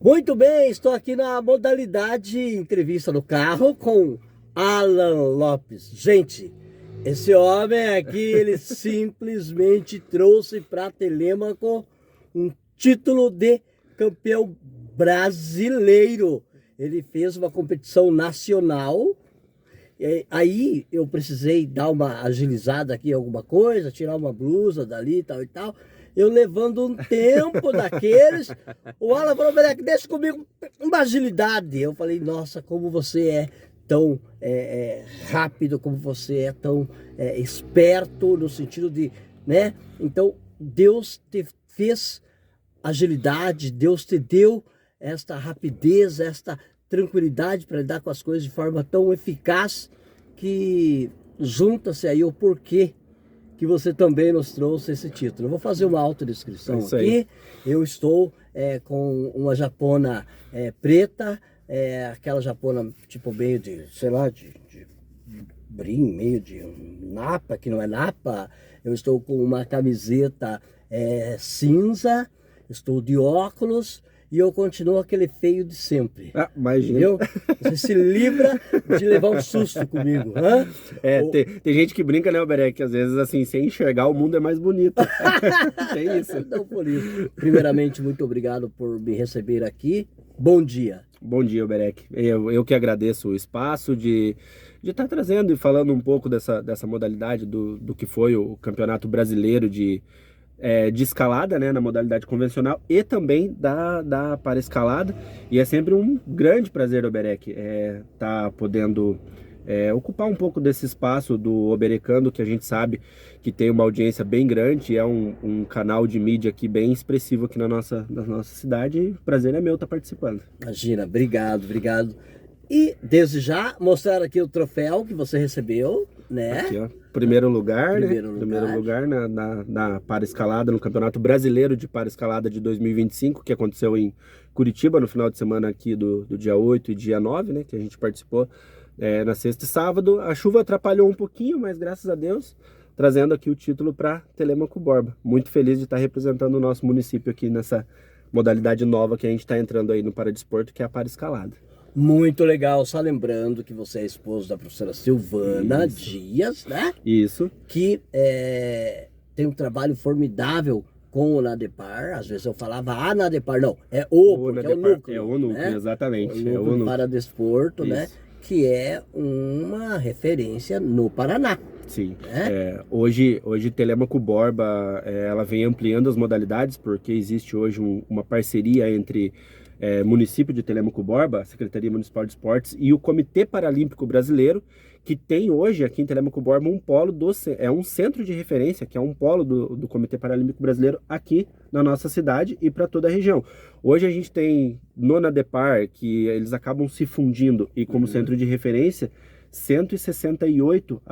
Muito bem, estou aqui na modalidade entrevista no carro com Alan Lopes. Gente, esse homem aqui, ele simplesmente trouxe para Telêmaco um título de campeão brasileiro. Ele fez uma competição nacional. Aí eu precisei dar uma agilizada aqui em alguma coisa, tirar uma blusa dali tal e tal. Eu levando um tempo daqueles, o Alan falou, Bereque, deixa comigo uma agilidade. Eu falei, nossa, como você é tão rápido, como você é tão esperto no sentido de, né? Então, Deus te fez agilidade, Deus te deu esta rapidez, esta tranquilidade para lidar com as coisas de forma tão eficaz que junta-se aí o porquê que você também nos trouxe esse título. Eu vou fazer uma autodescrição aqui. Eu estou com uma japona preta, aquela japona tipo meio de, sei lá, de brim, meio de napa, que não é napa. Eu estou com uma camiseta cinza, estou de óculos e eu continuo aquele feio de sempre. Ah, imagina. Entendeu? Você se livra de levar um susto comigo. Hã? Tem gente que brinca, né, Berek, que às vezes, assim, sem enxergar o mundo é mais bonito. Tem isso. Não, por isso. Primeiramente, muito obrigado por me receber aqui. Bom dia. Bom dia, Berek. Eu que agradeço o espaço de estar trazendo e falando um pouco dessa modalidade do que foi o Campeonato Brasileiro de escalada, né, na modalidade convencional e também da paraescalada. E é sempre um grande prazer, Oberek, tá podendo ocupar um pouco desse espaço do Oberecando, que a gente sabe que tem uma audiência bem grande, é um canal de mídia aqui bem expressivo aqui na nossa cidade, e o prazer é meu estar participando. Imagina, obrigado, obrigado. E desde já mostrar aqui o troféu que você recebeu, né? Aqui, ó. Primeiro lugar na paraescalada, no Campeonato Brasileiro de Paraescalada de 2025, que aconteceu em Curitiba, no final de semana aqui do dia 8 e dia 9, né? Que a gente participou na sexta e sábado. A chuva atrapalhou um pouquinho, mas graças a Deus, trazendo aqui o título para Telêmaco Borba. Muito feliz de estar representando o nosso município aqui nessa modalidade nova que a gente está entrando aí no paradesporto, que é a paraescalada. Muito legal, só lembrando que você é esposo da professora Silvana Dias, né? Isso. Que tem um trabalho formidável com o NADEPAR. Às vezes eu falava a NADEPAR, não, porque NADEPAR, é o núcleo. É o núcleo, né? Exatamente. O núcleo para desporto, né? Que é uma referência no Paraná. Sim. Hoje Telêmaco Borba, ela vem ampliando as modalidades, porque existe hoje uma parceria entre município de Telêmaco Borba, Secretaria Municipal de Esportes e o Comitê Paralímpico Brasileiro, que tem hoje aqui em Telêmaco Borba um polo um centro de referência, que é um polo do Comitê Paralímpico Brasileiro aqui na nossa cidade e para toda a região. Hoje a gente tem no NADEPAR, que eles acabam se fundindo e como centro de referência, 168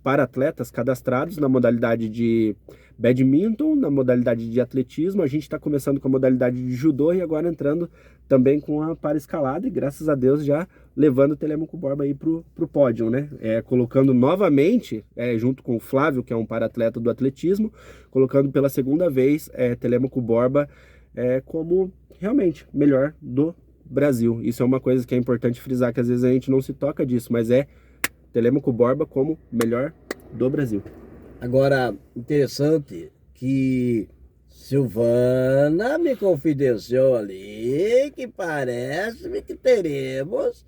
para-atletas cadastrados na modalidade de badminton, na modalidade de atletismo. A gente está começando com a modalidade de judô e agora entrando também com a paraescalada e graças a Deus já levando o Telêmaco Borba aí pro pódio, né? Colocando novamente, junto com o Flávio, que é um para-atleta do atletismo, colocando pela segunda vez Telêmaco Borba como realmente melhor do Brasil. Isso é uma coisa que é importante frisar, que às vezes a gente não se toca disso, mas Telêmaco Borba como melhor do Brasil. Agora, interessante que Silvana me confidenciou ali que parece-me que teremos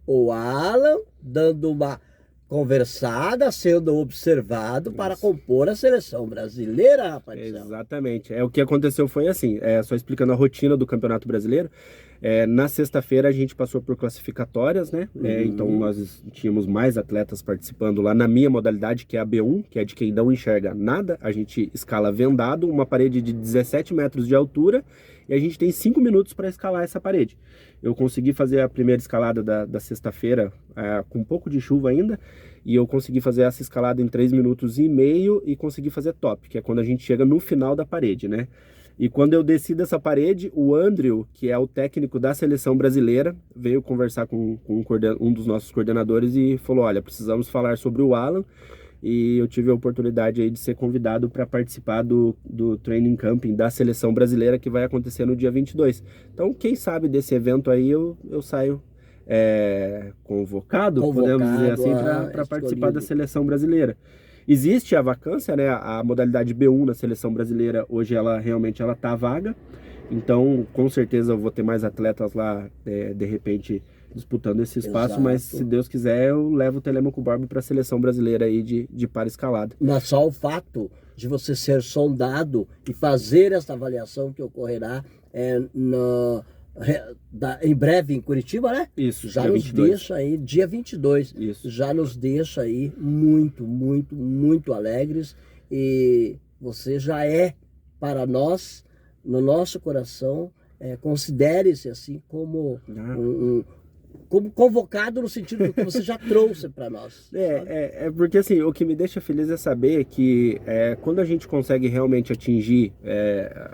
o Alan dando uma conversada, sendo observado para compor a seleção brasileira, rapaz. Exatamente. O que aconteceu foi assim, só explicando a rotina do Campeonato Brasileiro. Na sexta-feira a gente passou por classificatórias, né? Então nós tínhamos mais atletas participando lá na minha modalidade, que é a B1, que é de quem não enxerga nada. A gente escala vendado, uma parede de 17 metros de altura, e a gente tem 5 minutos para escalar essa parede. Eu consegui fazer a primeira escalada da sexta-feira com um pouco de chuva ainda, e eu consegui fazer essa escalada em 3 minutos e meio e consegui fazer top, que é quando a gente chega no final da parede, né? E quando eu desci dessa parede, o Andrew, que é o técnico da seleção brasileira, veio conversar com um dos nossos coordenadores e falou, olha, precisamos falar sobre o Alan. e eu tive a oportunidade aí de ser convidado para participar do training camping da seleção brasileira que vai acontecer no dia 22. Então, quem sabe desse evento aí eu saio convocado, podemos dizer assim, para participar da seleção brasileira. Existe a vacância, né? A modalidade B1 na seleção brasileira, hoje ela realmente está vaga. Então, com certeza eu vou ter mais atletas lá, de repente, disputando esse espaço. Exato. Mas se Deus quiser, eu levo o Telêmaco Borba para a seleção brasileira aí de para-escalada. Mas só o fato de você ser sondado e fazer essa avaliação que ocorrerá em breve em Curitiba, né? Isso, já nos 22. Deixa aí, dia 22. Isso. Já nos deixa aí muito, muito, muito alegres. E você já é, para nós, no nosso coração, considere-se assim como como convocado no sentido do que você já trouxe para nós. Porque assim, o que me deixa feliz é saber que quando a gente consegue realmente atingir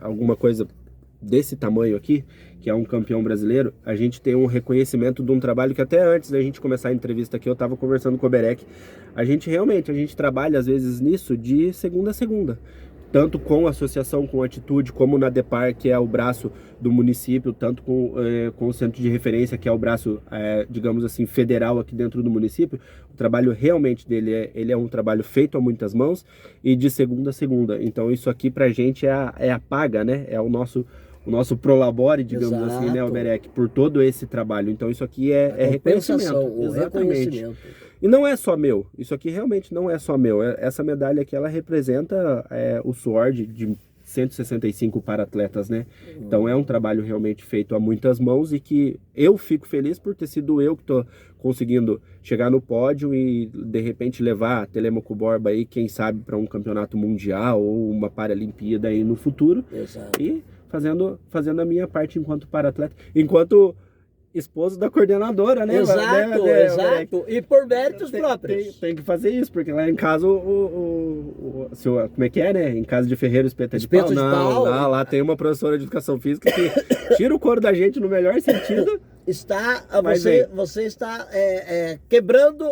alguma coisa desse tamanho aqui, que é um campeão brasileiro, a gente tem um reconhecimento de um trabalho que até antes da gente começar a entrevista aqui, eu estava conversando com o Berek, a gente trabalha às vezes nisso de segunda a segunda, tanto com a associação, com a Atitude, como na DEPAR, que é o braço do município, tanto com o Centro de Referência, que é o braço, digamos assim, federal aqui dentro do município. O trabalho realmente dele ele é um trabalho feito a muitas mãos e de segunda a segunda. Então isso aqui pra gente é a paga, né? É o nosso prolabore, digamos assim, né, Alberec, por todo esse trabalho. Então isso aqui é reconhecimento. Exatamente. Reconhecimento. E não é só meu, isso aqui realmente não é só meu. Essa medalha aqui, ela representa o suor de 165 para-atletas, né? Então é um trabalho realmente feito a muitas mãos e que eu fico feliz por ter sido eu que estou conseguindo chegar no pódio e de repente levar a Telêmaco Borba aí, quem sabe, para um campeonato mundial ou uma Paralimpíada aí no futuro. Exato. E fazendo a minha parte enquanto para-atleta, enquanto esposo da coordenadora, né? Exato, exato. E por méritos próprios. Tem que fazer isso, porque lá em casa como é que é, né? Em casa de ferreiro, espeta de pau. Não, lá tem uma professora de educação física que tira o couro da gente no melhor sentido. Você está quebrando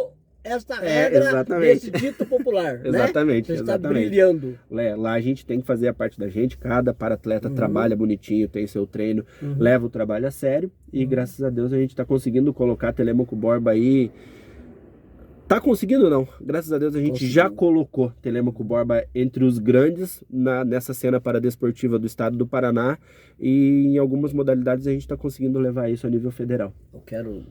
esta regra desse dito popular, exatamente, né? Você está brilhando. Lá a gente tem que fazer a parte da gente, cada para-atleta trabalha bonitinho, tem seu treino, leva o trabalho a sério e graças a Deus a gente está conseguindo colocar a Telêmaco Borba aí. Tá conseguindo não, graças a Deus a gente já colocou Telêmaco Borba entre os grandes nessa cena paradesportiva do estado do Paraná e em algumas modalidades a gente está conseguindo levar isso a nível federal. Eu quero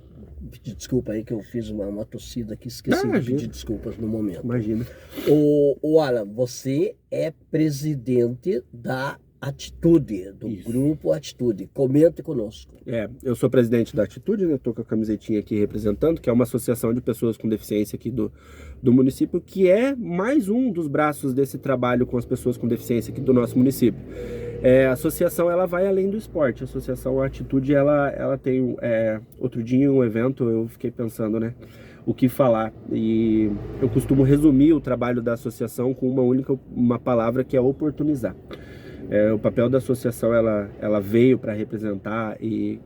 pedir desculpa aí que eu fiz uma tossida aqui, esqueci de pedir desculpas no momento. Imagina. O Alan, você é presidente da Atitude, do grupo Atitude. Comente conosco. Eu sou presidente da Atitude, né? Estou com a camisetinha aqui representando, que é uma associação de pessoas com deficiência aqui do município, que é mais um dos braços desse trabalho com as pessoas com deficiência aqui do nosso município. A associação ela vai além do esporte. A associação Atitude ela tem outro dia em um evento eu fiquei pensando, né, o que falar, e eu costumo resumir o trabalho da associação com uma palavra, que é oportunizar. O papel da associação ela veio para representar e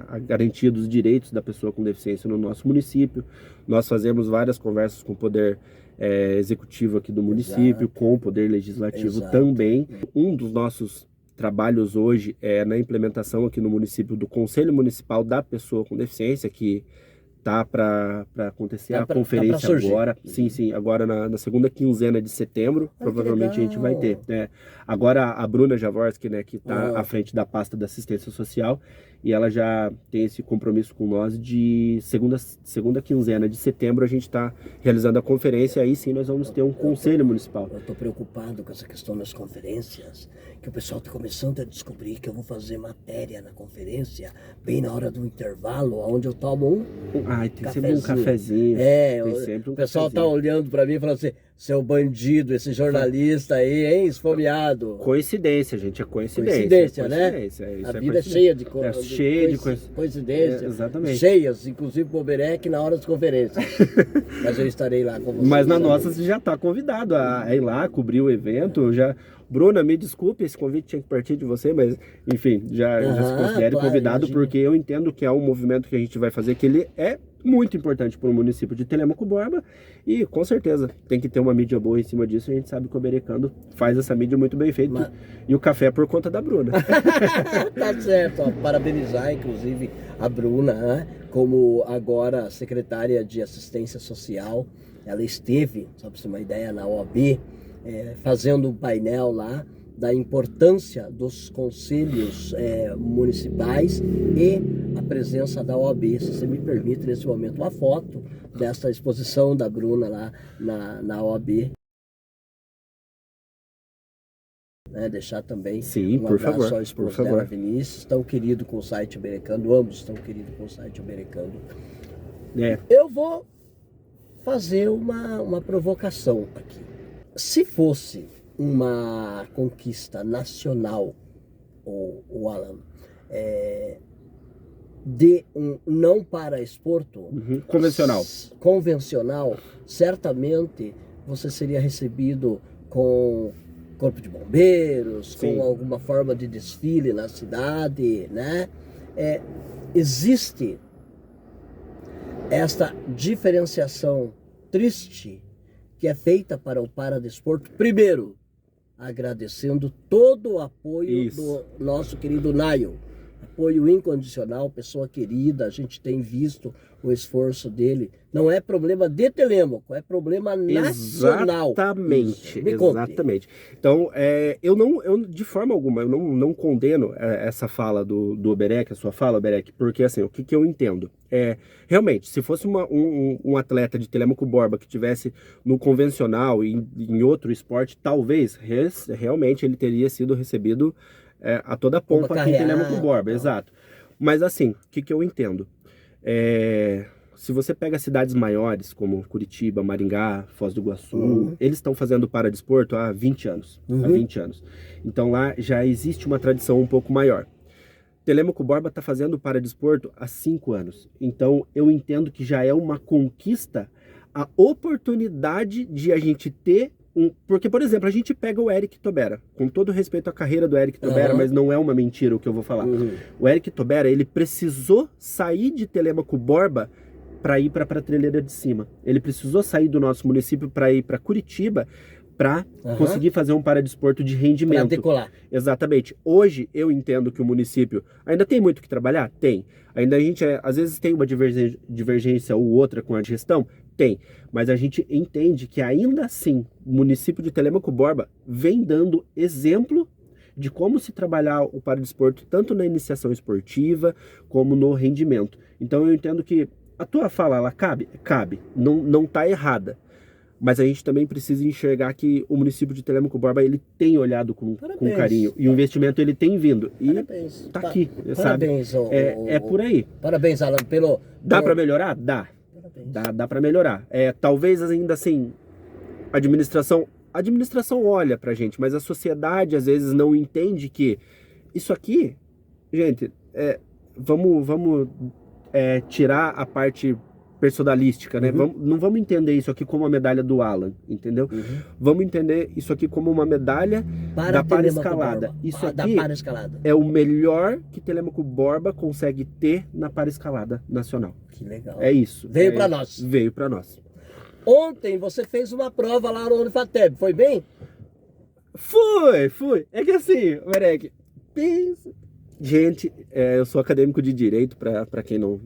a garantia dos direitos da pessoa com deficiência no nosso município. Nós fazemos várias conversas com o poder executivo aqui do município, com o poder legislativo também. Um dos nossos trabalhos hoje é na implementação aqui no município do Conselho Municipal da Pessoa com Deficiência, que tá para acontecer a conferência agora. Sim, agora na segunda quinzena de setembro, provavelmente a gente vai ter. Agora a Bruna Jaworski, né, que está à frente da pasta da assistência social, e ela já tem esse compromisso com nós de segunda quinzena de setembro a gente está realizando a conferência, aí sim nós vamos ter um conselho municipal. Eu estou preocupado com essa questão das conferências, que o pessoal está começando a descobrir que eu vou fazer matéria na conferência, bem na hora do intervalo, onde eu tomo tem sempre um cafezinho. O pessoal tá olhando para mim e falando assim, seu bandido, esse jornalista aí, hein, esfomeado. Coincidência, gente, é coincidência, né? A vida é cheia de coincidências. Exatamente. Cheias, inclusive o Boberec na hora das conferências. Mas eu estarei lá com vocês. Mas na nossa você já está convidado a ir lá, cobrir o evento. Bruna, me desculpe, esse convite tinha que partir de você, mas enfim, já se considere claro, convidado, imagina. porque eu entendo que é um movimento que a gente vai fazer, que ele é muito importante para o município de Telêmaco Borba, e com certeza tem que ter uma mídia boa em cima disso. A gente sabe que o Oberecando faz essa mídia muito bem feita, e o café é por conta da Bruna. Tá certo, ó, parabenizar inclusive a Bruna, né? Como agora secretária de Assistência Social. Ela esteve, só para você ter uma ideia, na OAB, fazendo um painel lá da importância dos conselhos municipais e a presença da OAB. Se você me permite, nesse momento, uma foto dessa exposição da Bruna lá na OAB. Deixar também Sim, um por abraço favor, ao esposo por favor. dela, Vinícius, tão querido com o site Oberecando, ambos estão queridos com o site Oberecando. Eu vou fazer uma provocação aqui. Se fosse uma conquista nacional, o Alan, de um não paraesporto convencional, certamente você seria recebido com corpo de bombeiros, Sim, com alguma forma de desfile na cidade, né? Existe esta diferenciação triste que é feita para o paradesporto, primeiro, agradecendo todo o apoio do nosso querido Naio. Apoio incondicional, pessoa querida, a gente tem visto o esforço dele. Não é problema de Telêmaco, é problema nacional. Exatamente, exatamente. Então, eu de forma alguma, eu não condeno essa fala do Oberec, a sua fala, Oberec, porque assim, o que eu entendo? Realmente, se fosse um atleta de Telêmaco Borba que tivesse no convencional e em outro esporte, talvez, realmente ele teria sido recebido a toda pompa aqui em Telêmaco Borba, exato. Mas assim, o que eu entendo? Se você pega cidades maiores, como Curitiba, Maringá, Foz do Iguaçu, eles estão fazendo paradesporto há 20 anos. Há 20 anos. Então lá já existe uma tradição um pouco maior. Telêmaco Borba está fazendo paradesporto há 5 anos. Então eu entendo que já é uma conquista a oportunidade de a gente ter porque, por exemplo, a gente pega o Eric Tobera, com todo respeito à carreira do Eric Tobera, mas não é uma mentira o que eu vou falar. O Eric Tobera, ele precisou sair de Telêmaco Borba para ir para a Prateleira de Cima. Ele precisou sair do nosso município para ir para Curitiba para conseguir fazer um paradesporto de rendimento. Para decolar. Exatamente. Hoje eu entendo que o município ainda tem muito que trabalhar? Tem. Ainda a gente às vezes tem uma divergência ou outra com a gestão? Tem. Mas a gente entende que ainda assim o município de Telêmaco Borba vem dando exemplo de como se trabalhar o paradesporto tanto na iniciação esportiva como no rendimento. Então eu entendo que a tua fala, ela cabe? Cabe. Não tá errada. Mas a gente também precisa enxergar que o município de Telêmaco Borba, ele tem olhado com carinho. E o investimento, ele tem vindo. E tá aqui, sabe? Parabéns, é por aí. Parabéns, Alan, pelo... Dá para melhorar? Dá. Dá para melhorar. Talvez ainda assim, a administração olha pra gente, mas a sociedade às vezes não entende que isso aqui, gente, vamos tirar a parte personalística, né? Não vamos entender isso aqui como uma medalha do Alan, entendeu? Vamos entender isso aqui como uma medalha da paraescalada. Isso aqui é o melhor que Telêmaco Borba consegue ter na paraescalada nacional. Que legal. É isso. Veio para nós. Veio para nós. Ontem você fez uma prova lá no Unifateb, foi bem? Fui. É que assim, Merek, pensa... Gente, eu sou acadêmico de Direito, para quem não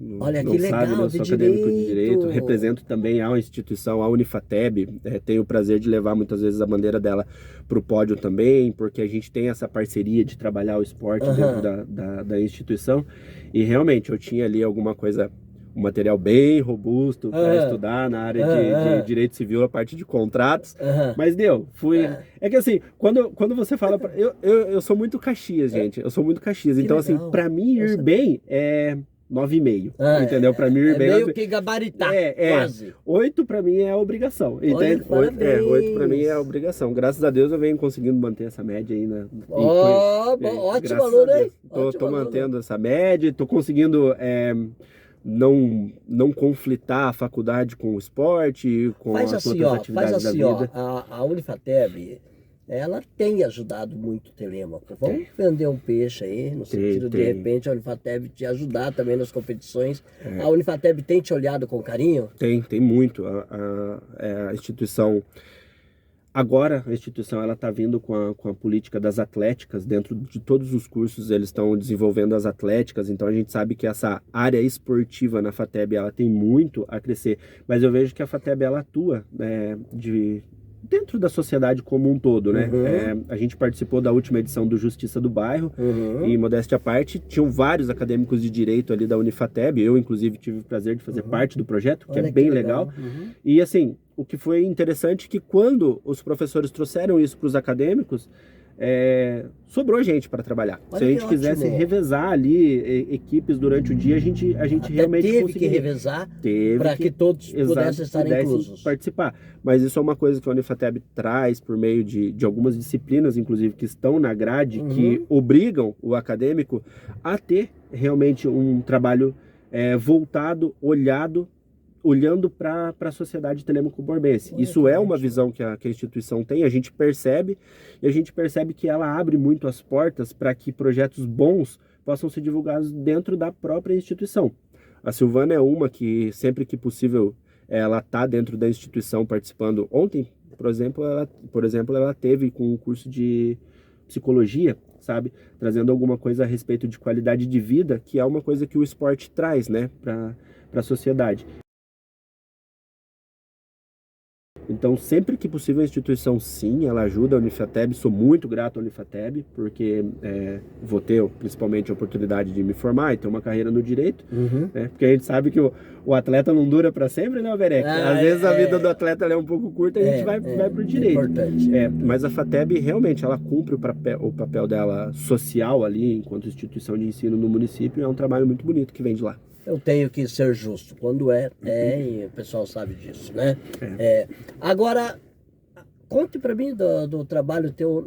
sabe, eu sou acadêmico de Direito, represento também a instituição, a Unifateb, tenho o prazer de levar muitas vezes a bandeira dela para o pódio também, porque a gente tem essa parceria de trabalhar o esporte dentro da instituição, e realmente eu tinha ali alguma coisa, um material bem robusto para estudar na área de direito civil, a parte de contratos, mas fui... É que assim, quando você fala... Eu sou muito Caxias, gente, eu sou muito Caxias, então legal. Assim, para mim ir bem é 9,5, entendeu? Para mim ir bem... meio que gabaritar, quase. 8 para mim é obrigação, entende? 8 para mim é obrigação. Graças a Deus eu venho conseguindo manter essa média aí, né? Ótimo aluno, hein? Tô mantendo essa média, tô conseguindo... não conflitar a faculdade com o esporte, com as outras atividades da vida. A Unifateb, ela tem ajudado muito o Telêmaco. Vamos vender um peixe aí, no sentido de repente a Unifateb te ajudar também nas competições. A Unifateb tem te olhado com carinho? Tem muito. A instituição... Agora a instituição ela está vindo com a política das atléticas, dentro de todos os cursos eles estão desenvolvendo as atléticas, então a gente sabe que essa área esportiva na FATEB ela tem muito a crescer, mas eu vejo que a FATEB ela atua dentro da sociedade como um todo, né? A gente participou da última edição do Justiça do Bairro e, modéstia à parte, tinham vários acadêmicos de direito ali da Unifateb, eu inclusive tive o prazer de fazer parte do projeto, que é bem legal. E assim, o que foi interessante é que quando os professores trouxeram isso para os acadêmicos, sobrou gente para trabalhar. Se a gente quisesse revezar ali equipes durante o dia, a gente realmente teve que revezar para que todos pudessem estar inclusos. Participar. Mas isso é uma coisa que a Unifateb traz por meio de algumas disciplinas, inclusive, que estão na grade, que obrigam o acadêmico a ter realmente um trabalho voltado, olhando para a sociedade telêmaco-borbense. Isso é uma visão que a instituição tem, a gente percebe, e a gente percebe que ela abre muito as portas para que projetos bons possam ser divulgados dentro da própria instituição. A Silvana é uma que, sempre que possível, ela está dentro da instituição participando. Ontem, por exemplo, ela teve com um curso de psicologia, sabe? Trazendo alguma coisa a respeito de qualidade de vida, que é uma coisa que o esporte traz, né, para a sociedade. Então, sempre que possível, a instituição, sim, ela ajuda a Unifateb. Sou muito grato à Unifateb, porque vou ter, principalmente, a oportunidade de me formar e ter uma carreira no direito, né? Porque a gente sabe que o atleta não dura para sempre, né, Alberec? Às vezes a vida do atleta é um pouco curta e a gente vai para o direito. Importante. Mas a FATEB, realmente, ela cumpre o papel dela social ali, enquanto instituição de ensino no município, e é um trabalho muito bonito que vem de lá. Eu tenho que ser justo. Quando e o pessoal sabe disso, né? Agora, conte para mim do trabalho teu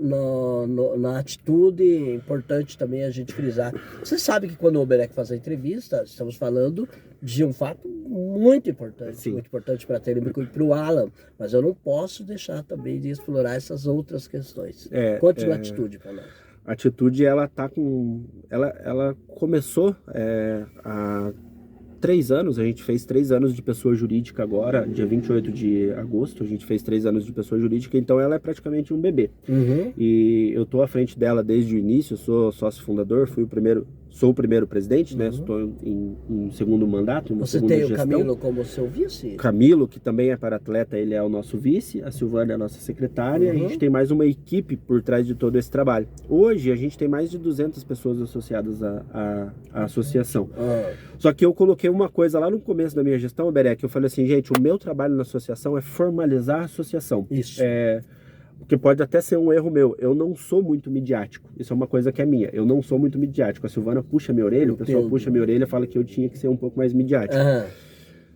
na atitude, é importante também a gente frisar. Você sabe que quando o Oberek faz a entrevista, estamos falando de um fato muito importante para a Telêmaco e para o Alan, mas eu não posso deixar também de explorar essas outras questões. Conte da atitude para nós. A atitude, ela começou há 3 anos, a gente fez 3 anos de pessoa jurídica agora, dia 28 de agosto, a gente fez 3 anos de pessoa jurídica, então ela é praticamente um bebê. E eu estou à frente dela desde o início, sou sócio fundador, sou o primeiro presidente, né? Estou em segundo mandato, uma segunda gestão. Você tem o Camilo como seu vice? Camilo, que também é para-atleta, ele é o nosso vice, a Silvana é a nossa secretária, a gente tem mais uma equipe por trás de todo esse trabalho. Hoje, a gente tem mais de 200 pessoas associadas à associação. Só que eu coloquei uma coisa lá no começo da minha gestão, Berek, eu falei assim, gente, o meu trabalho na associação é formalizar a associação. Isso. Porque pode até ser um erro meu, eu não sou muito midiático, isso é uma coisa que é minha, eu não sou muito midiático, a Silvana puxa minha orelha, o pessoal puxa minha orelha e fala que eu tinha que ser um pouco mais midiático.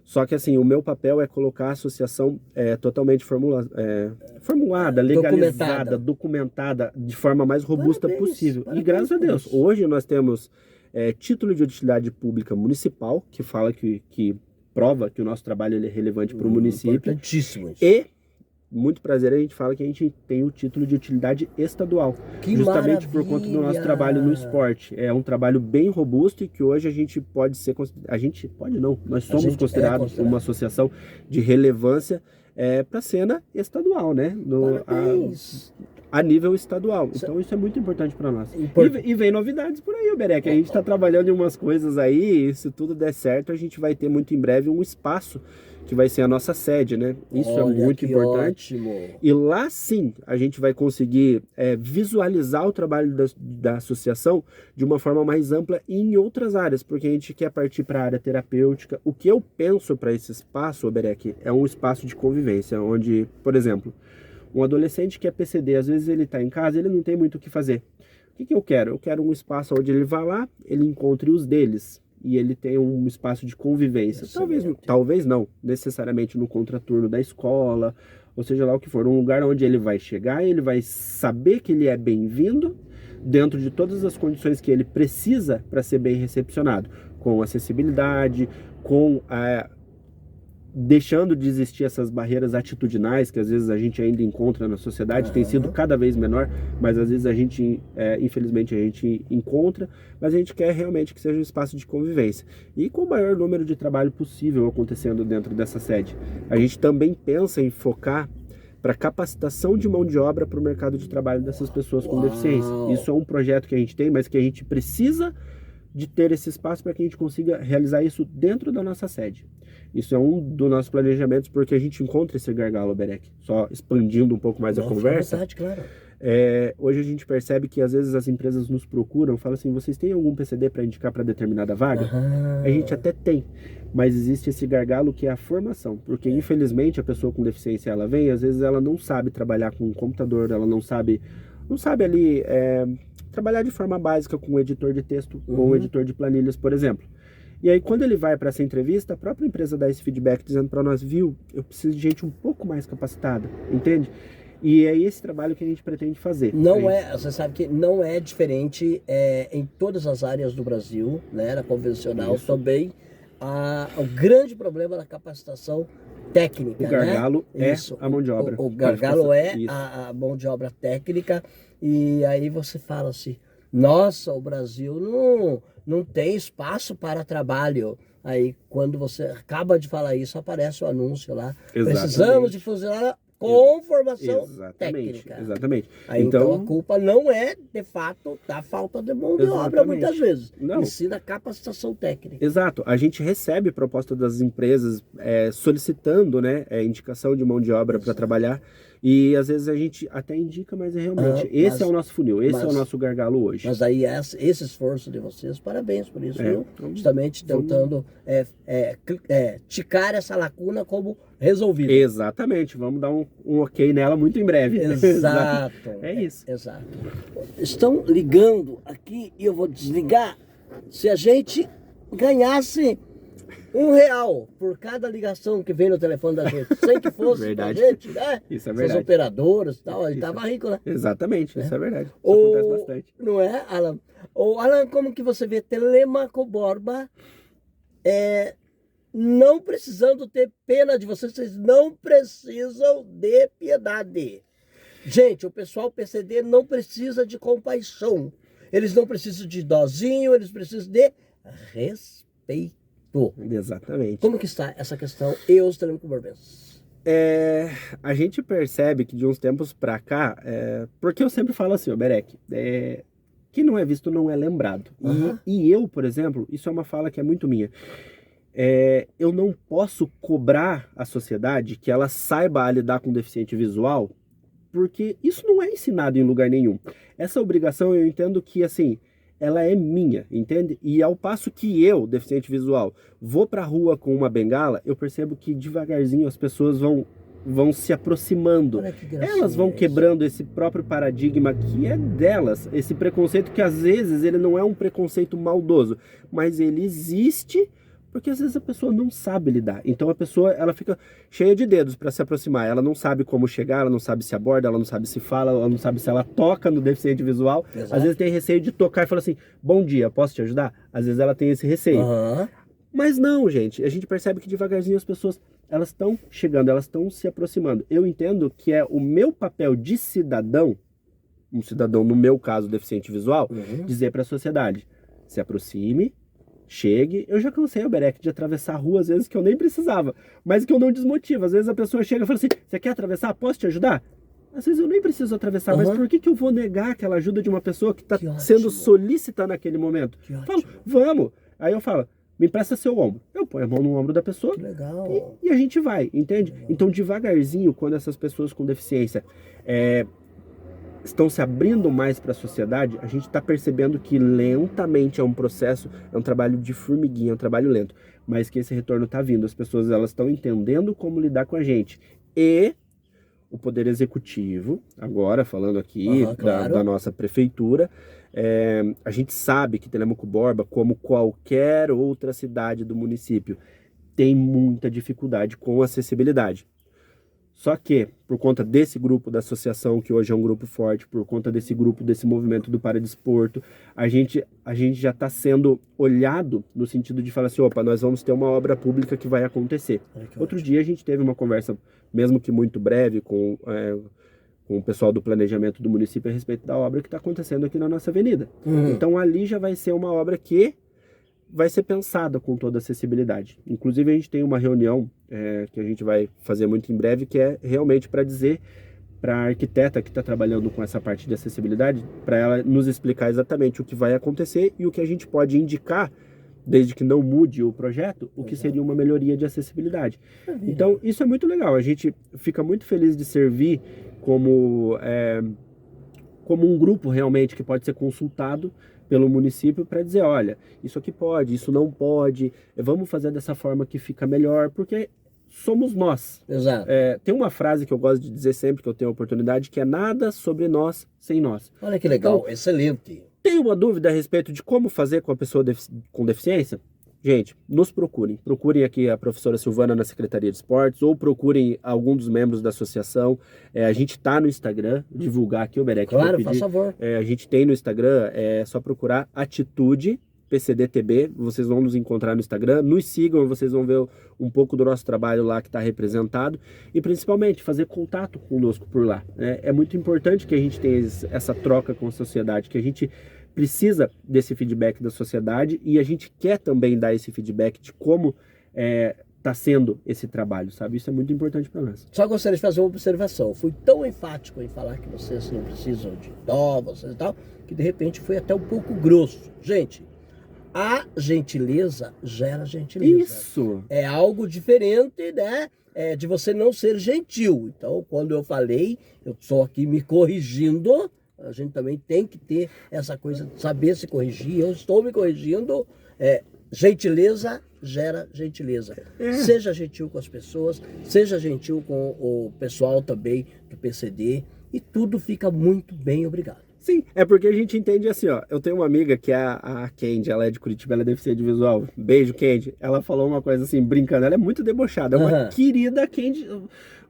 Só que assim, o meu papel é colocar a associação totalmente formulada, legalizada, documentada de forma mais robusta possível. E graças a Deus, hoje nós temos título de utilidade pública municipal, que fala que prova que o nosso trabalho ele é relevante para o município. Importantíssimo isso. E muito prazer, a gente fala que a gente tem o título de utilidade estadual, justamente por conta do nosso trabalho no esporte. É um trabalho bem robusto e que hoje a gente pode ser, nós somos considerados uma associação de relevância para a cena estadual, né? A nível estadual. Então isso é muito importante para nós. E vem novidades por aí, Berek. A gente está trabalhando em umas coisas aí, e se tudo der certo, a gente vai ter muito em breve um espaço que vai ser a nossa sede, né? Isso é muito importante. Ótimo. E lá sim a gente vai conseguir visualizar o trabalho da associação de uma forma mais ampla e em outras áreas, porque a gente quer partir para a área terapêutica. O que eu penso para esse espaço, Oberek, é um espaço de convivência, onde, por exemplo, um adolescente que é PCD, às vezes ele está em casa, ele não tem muito o que fazer. O que eu quero? Eu quero um espaço onde ele vá lá, ele encontre os deles, e ele tem um espaço de convivência. Talvez não necessariamente no contraturno da escola, ou seja lá o que for, um lugar onde ele vai chegar, ele vai saber que ele é bem-vindo dentro de todas as condições que ele precisa para ser bem recepcionado, com acessibilidade, com deixando de existir essas barreiras atitudinais que às vezes a gente ainda encontra na sociedade, tem sido cada vez menor, mas às vezes a gente, infelizmente, a gente encontra, mas a gente quer realmente que seja um espaço de convivência. E com o maior número de trabalho possível acontecendo dentro dessa sede. A gente também pensa em focar para capacitação de mão de obra para o mercado de trabalho dessas pessoas com deficiência. Isso é um projeto que a gente tem, mas que a gente precisa de ter esse espaço para que a gente consiga realizar isso dentro da nossa sede. Isso é um dos nossos planejamentos, porque a gente encontra esse gargalo, Berek. Só expandindo um pouco mais a conversa. Verdade, claro. Hoje a gente percebe que às vezes as empresas nos procuram, falam assim, vocês têm algum PCD para indicar para determinada vaga? A gente até tem, mas existe esse gargalo que é a formação, porque infelizmente a pessoa com deficiência, ela vem, às vezes ela não sabe trabalhar com um computador, ela não sabe ali trabalhar de forma básica com um editor de texto ou um editor de planilhas, por exemplo. E aí, quando ele vai para essa entrevista, a própria empresa dá esse feedback dizendo para nós, viu, eu preciso de gente um pouco mais capacitada, entende? E é esse trabalho que a gente pretende fazer. Você sabe que não é diferente em todas as áreas do Brasil, né, na convencional também, o grande problema da capacitação técnica. O gargalo é a mão de obra. O gargalo é a mão de obra técnica, e aí você fala assim, nossa, o Brasil não tem espaço para trabalho. Aí, quando você acaba de falar isso, aparece o anúncio lá. Exatamente. Precisamos de funcionário com formação técnica. Exatamente. Aí, então, a culpa não é, de fato, da falta de mão de obra, muitas vezes. E sim da capacitação técnica. Exato. A gente recebe proposta das empresas solicitando, né, indicação de mão de obra para trabalhar. E às vezes a gente até indica, mas realmente esse é o nosso funil, esse é o nosso gargalo hoje. Mas aí esse esforço de vocês, parabéns por isso, viu? Justamente tentando ticar essa lacuna como resolvida. Exatamente, vamos dar um ok nela muito em breve. Exato. É isso. Exato. Estão ligando aqui e eu vou desligar. Se a gente ganhasse R$1 por cada ligação que vem no telefone da gente, sem que fosse pra gente, né? Isso é verdade. Essas operadoras e tal, ele tava rico, né? Exatamente, isso é verdade. Isso acontece bastante. Não é, Alan? Alan, como que você vê Telêmaco Borba não precisando ter pena de vocês não precisam de piedade. Gente, o pessoal PCD não precisa de compaixão. Eles não precisam de dozinho, eles precisam de respeito. Exatamente. Como que está essa questão e os telêmaco-borbenses? A gente percebe que de uns tempos pra cá, porque eu sempre falo assim, Berek, quem não é visto não é lembrado. E eu, por exemplo, isso é uma fala que é muito minha. Eu não posso cobrar a sociedade que ela saiba lidar com deficiente visual, porque isso não é ensinado em lugar nenhum. Essa obrigação eu entendo que, assim, ela é minha, entende? E ao passo que eu, deficiente visual, vou pra rua com uma bengala, eu percebo que devagarzinho as pessoas vão se aproximando. Elas vão quebrando esse próprio paradigma que é delas, esse preconceito que às vezes ele não é um preconceito maldoso, mas ele existe porque às vezes a pessoa não sabe lidar. Então a pessoa, ela fica cheia de dedos para se aproximar. Ela não sabe como chegar, ela não sabe se aborda, ela não sabe se fala, ela não sabe se ela toca no deficiente visual. Exato. Às vezes tem receio de tocar e fala assim, bom dia, posso te ajudar? Às vezes ela tem esse receio. Mas não, gente, a gente percebe que devagarzinho as pessoas, elas estão chegando, elas estão se aproximando. Eu entendo que é o meu papel de cidadão, um cidadão, no meu caso, deficiente visual, dizer para a sociedade, se aproxime, chegue. Eu já cansei, Berek, de atravessar a rua, às vezes que eu nem precisava, mas que eu não desmotivo. Às vezes a pessoa chega e fala assim, você quer atravessar? Posso te ajudar? Às vezes eu nem preciso atravessar, mas por que eu vou negar aquela ajuda de uma pessoa que está sendo solícita naquele momento? Falo, vamos. Aí eu falo, me empresta seu ombro. Eu ponho a mão no ombro da pessoa e a gente vai, entende? Então, devagarzinho, quando essas pessoas com deficiência estão se abrindo mais para a sociedade, a gente está percebendo que lentamente é um processo, é um trabalho de formiguinha, é um trabalho lento, mas que esse retorno está vindo. As pessoas, elas estão entendendo como lidar com a gente. E o Poder Executivo, agora falando aqui da nossa prefeitura, a gente sabe que Telêmaco Borba, como qualquer outra cidade do município, tem muita dificuldade com acessibilidade. Só que, por conta desse grupo da associação, que hoje é um grupo forte, por conta desse grupo, desse movimento do paradesporto, a gente já está sendo olhado no sentido de falar assim, opa, nós vamos ter uma obra pública que vai acontecer. Outro dia a gente teve uma conversa, mesmo que muito breve, com o pessoal do planejamento do município a respeito da obra que está acontecendo aqui na nossa avenida. Então ali já vai ser uma obra que vai ser pensada com toda a acessibilidade. Inclusive a gente tem uma reunião que a gente vai fazer muito em breve, que é realmente para dizer para a arquiteta que está trabalhando com essa parte de acessibilidade, para ela nos explicar exatamente o que vai acontecer e o que a gente pode indicar, desde que não mude o projeto, o que seria uma melhoria de acessibilidade. Então isso é muito legal, a gente fica muito feliz de servir como um grupo realmente que pode ser consultado pelo município para dizer, olha, isso aqui pode, isso não pode, vamos fazer dessa forma que fica melhor, porque somos nós. Exato. Tem uma frase que eu gosto de dizer sempre que eu tenho a oportunidade, que é nada sobre nós sem nós. Olha que legal, então, excelente. Tem uma dúvida a respeito de como fazer com a pessoa com deficiência? Gente, nos procurem. Procurem aqui a professora Silvana na Secretaria de Esportes ou procurem algum dos membros da associação. A gente está no Instagram, divulgar aqui o Berec. Claro, faz favor. A gente tem no Instagram, é só procurar Atitude PCDTB, vocês vão nos encontrar no Instagram, nos sigam, vocês vão ver um pouco do nosso trabalho lá que está representado e principalmente fazer contato conosco por lá. É muito importante que a gente tenha essa troca com a sociedade, que a gente precisa desse feedback da sociedade e a gente quer também dar esse feedback de como está sendo esse trabalho, sabe? Isso é muito importante para nós. Só gostaria de fazer uma observação. Eu fui tão enfático em falar que vocês não precisam de dó, vocês e tal, que de repente foi até um pouco grosso. Gente, a gentileza gera gentileza. Isso! É algo diferente, né? De você não ser gentil. Então, quando eu falei, eu estou aqui me corrigindo. A gente também tem que ter essa coisa de saber se corrigir. Eu estou me corrigindo. Gentileza gera gentileza. Seja gentil com as pessoas, seja gentil com o pessoal também do PCD e tudo fica muito bem, obrigado. Sim, é porque a gente entende assim, ó. Eu tenho uma amiga que é a Kendi, ela é de Curitiba, ela é deficiente visual. Beijo, Kendi. Ela falou uma coisa assim, brincando, ela é muito debochada, é uma querida Kendi.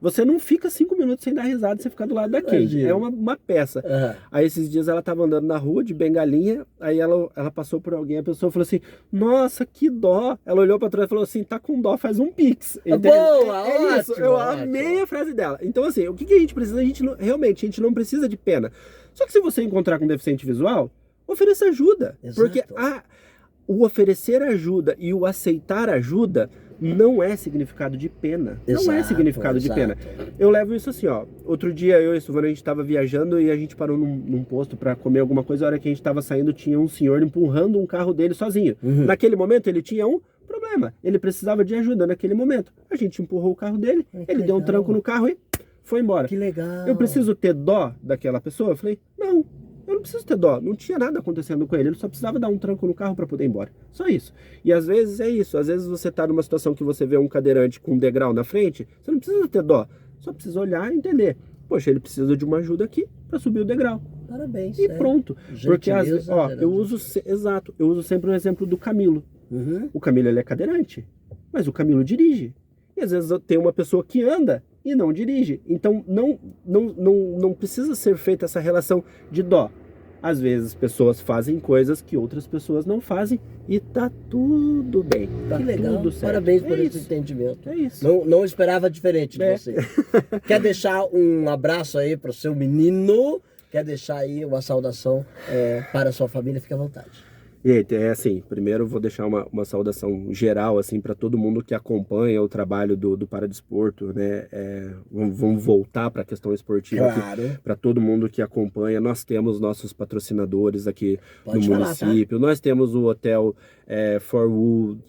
Você não fica 5 minutos sem dar risada, você fica do lado da Kendi. É uma peça. Aí esses dias ela tava andando na rua de bengalinha, aí ela passou por alguém, a pessoa falou assim, nossa, que dó. Ela olhou pra trás e falou assim, tá com dó, faz um pix. Boa, isso, eu amei a frase dela. Então assim, o que a gente precisa? Realmente, a gente não precisa de pena. Só que se você encontrar com um deficiente visual, ofereça ajuda. Exato. Porque o oferecer ajuda e o aceitar ajuda não é significado de pena. Não é significado de pena. Eu levo isso assim, ó. Outro dia eu e a Silvana, a gente estava viajando e a gente parou num posto para comer alguma coisa. A hora que a gente estava saindo, tinha um senhor empurrando um carro dele sozinho. Naquele momento ele tinha um problema. Ele precisava de ajuda naquele momento. A gente empurrou o carro dele, ele deu um tranco no carro e foi embora. Que legal. Eu preciso ter dó daquela pessoa? Eu falei, não. Eu não preciso ter dó, não tinha nada acontecendo com ele, ele só precisava dar um tranco no carro para poder ir embora. Só isso. E às vezes é isso, às vezes você tá numa situação que você vê um cadeirante com um degrau na frente, você não precisa ter dó, só precisa olhar e entender. Poxa, ele precisa de uma ajuda aqui para subir o degrau. Parabéns. E pronto. Porque às vezes, eu uso sempre o exemplo do Camilo. O Camilo, ele é cadeirante, mas o Camilo dirige. E às vezes tem uma pessoa que anda e não dirige. Então não precisa ser feita essa relação de dó. Às vezes pessoas fazem coisas que outras pessoas não fazem e tá tudo bem. Tá que legal. Tudo certo. Parabéns por esse entendimento. É isso. Não esperava diferente de você. Quer deixar um abraço aí para o seu menino? Quer deixar aí uma saudação para a sua família? Fique à vontade. E assim, primeiro eu vou deixar uma saudação geral assim para todo mundo que acompanha o trabalho do paradesporto, né? Vamos voltar para a questão esportiva, claro. Para todo mundo que acompanha. Nós temos nossos patrocinadores aqui no município. Tá? Nós temos o hotel Forwood,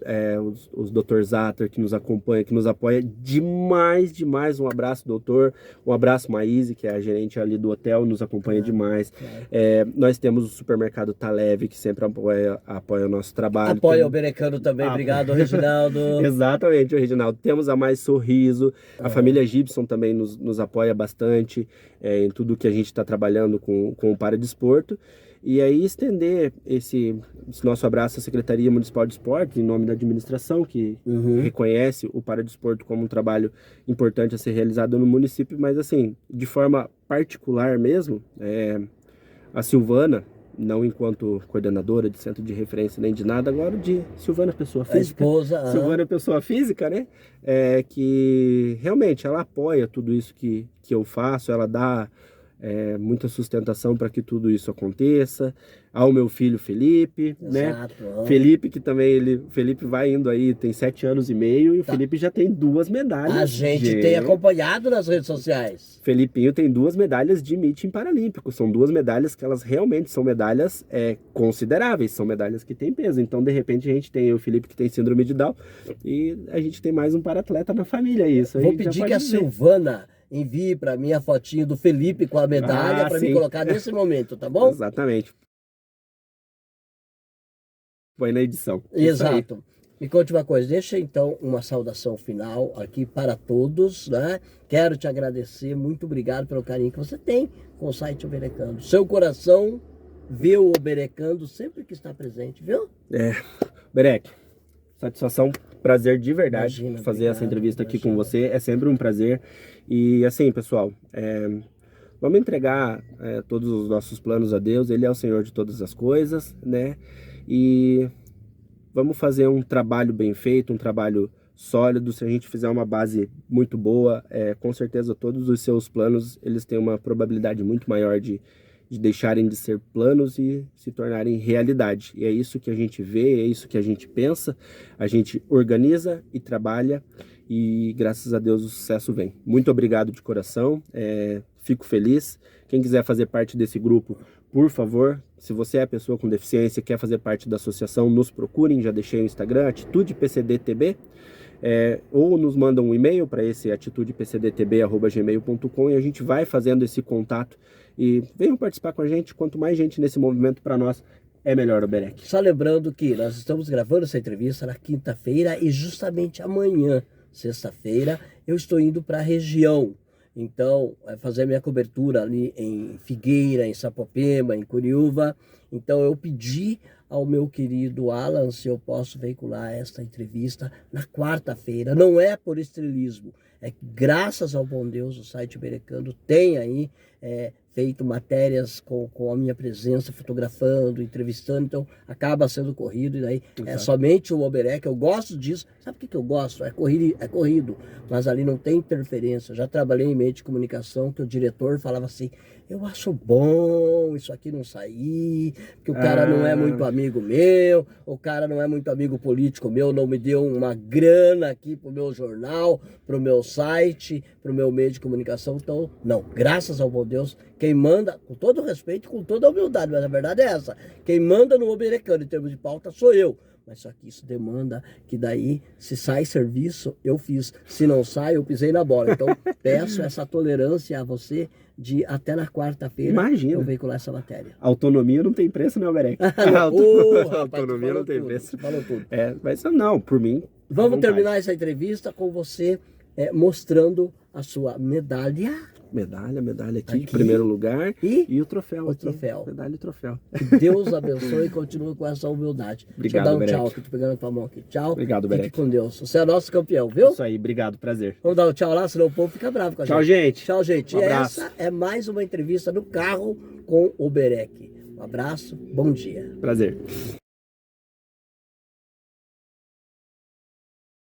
os Dr. Zatter que nos acompanha, que nos apoia demais. Um abraço, doutor. Um abraço, Maíse, que é a gerente ali do hotel, nos acompanha demais. Claro. Nós temos o supermercado Taleve, que sempre apoia o nosso trabalho. Apoia o Berecano também, obrigado, Reginaldo. Exatamente, o Reginaldo. Temos a Mais Sorriso, a família Gibson também nos apoia bastante em tudo que a gente está trabalhando com o paradesporto. E aí estender esse nosso abraço à Secretaria Municipal de Esporte, em nome da administração, que reconhece o paradesporto como um trabalho importante a ser realizado no município, mas assim, de forma particular mesmo, a Silvana, não enquanto coordenadora de centro de referência nem de nada, agora de Silvana pessoa física. A esposa. Silvana pessoa física, né? Que realmente ela apoia tudo isso que eu faço, ela dá muita sustentação para que tudo isso aconteça. Ao meu filho Felipe, Exato, né? Felipe, que também Felipe vai indo aí, tem 7 anos e meio, e o Felipe já tem 2 medalhas. A gente tem acompanhado nas redes sociais. Felipinho tem 2 medalhas de meeting paralímpico. São 2 medalhas que elas realmente são medalhas consideráveis, são medalhas que têm peso. Então, de repente, a gente tem o Felipe que tem síndrome de Down e a gente tem mais um paratleta na família. Isso. Vou pedir que a Silvana envie para mim a fotinho do Felipe com a medalha para me colocar nesse momento, tá bom? Exatamente. Põe na edição. Exato. Me conte uma coisa, deixa então uma saudação final aqui para todos, né? Quero te agradecer, muito obrigado pelo carinho que você tem com o site Oberecando. Seu coração vê o Oberecando sempre que está presente, viu? Berec, satisfação, prazer de verdade. Imagina, fazer essa entrevista aqui com você, é sempre um prazer. E assim, pessoal, vamos entregar todos os nossos planos a Deus, Ele é o Senhor de todas as coisas, né? E vamos fazer um trabalho bem feito, um trabalho sólido. Se a gente fizer uma base muito boa, com certeza todos os seus planos, eles têm uma probabilidade muito maior de deixarem de ser planos e se tornarem realidade. E é isso que a gente vê, é isso que a gente pensa, a gente organiza e trabalha e graças a Deus o sucesso vem. Muito obrigado de coração, fico feliz. Quem quiser fazer parte desse grupo, por favor, se você é a pessoa com deficiência e quer fazer parte da associação, nos procurem, já deixei o Instagram, AtitudePCDTB, ou nos mandam um e-mail para esse atitudepcdtb@gmail.com e a gente vai fazendo esse contato e venham participar com a gente. Quanto mais gente nesse movimento, para nós é melhor, o Berec. Só lembrando que nós estamos gravando essa entrevista na quinta-feira e justamente amanhã, sexta-feira, eu estou indo para a região. Então, fazer minha cobertura ali em Figueira, em Sapopemba, em Curiúva. Então, eu pedi ao meu querido Alan se eu posso veicular esta entrevista na quarta-feira. Não é por estrelismo, é que graças ao bom Deus o site Oberecando tem aí feito matérias com a minha presença, fotografando, entrevistando, então acaba sendo corrido, e daí é somente o Oberec. Eu gosto disso. Sabe o que eu gosto? É corrido, mas ali não tem interferência. Eu já trabalhei em meio de comunicação que o diretor falava assim: eu acho bom isso aqui não sair, que o cara não é muito amigo meu, o cara não é muito amigo político meu, não me deu uma grana aqui pro meu jornal, pro meu site, pro meu meio de comunicação. Então, não, graças ao bom Deus, quem manda, com todo respeito, com toda a humildade, mas a verdade é essa, quem manda no Oberecando em termos de pauta sou eu. Mas só que isso demanda que daí, se sai serviço, eu fiz. Se não sai, eu pisei na bola. Então, peço essa tolerância a você de até na quarta-feira eu veicular essa matéria. Autonomia não tem preço, né, Berec? Autonomia não tem preço. Falou tudo. Mas não, por mim. Vamos terminar essa entrevista com você mostrando a sua medalha. Medalha aqui, em primeiro lugar. E o troféu. Medalha e troféu. Que Deus abençoe e continue com essa humildade. Obrigado, Deixa eu dar um Berec. tchau aqui, tô pegando a tua mão aqui. Tchau. Obrigado, Berec. Fique com Deus. Você é nosso campeão, viu? Isso aí, obrigado, prazer. Vamos dar um tchau lá, senão o povo fica bravo com a gente. Tchau, gente. Tchau, gente. Um E abraço. essa é mais uma entrevista no carro com o Berec. Um abraço, bom dia. Prazer.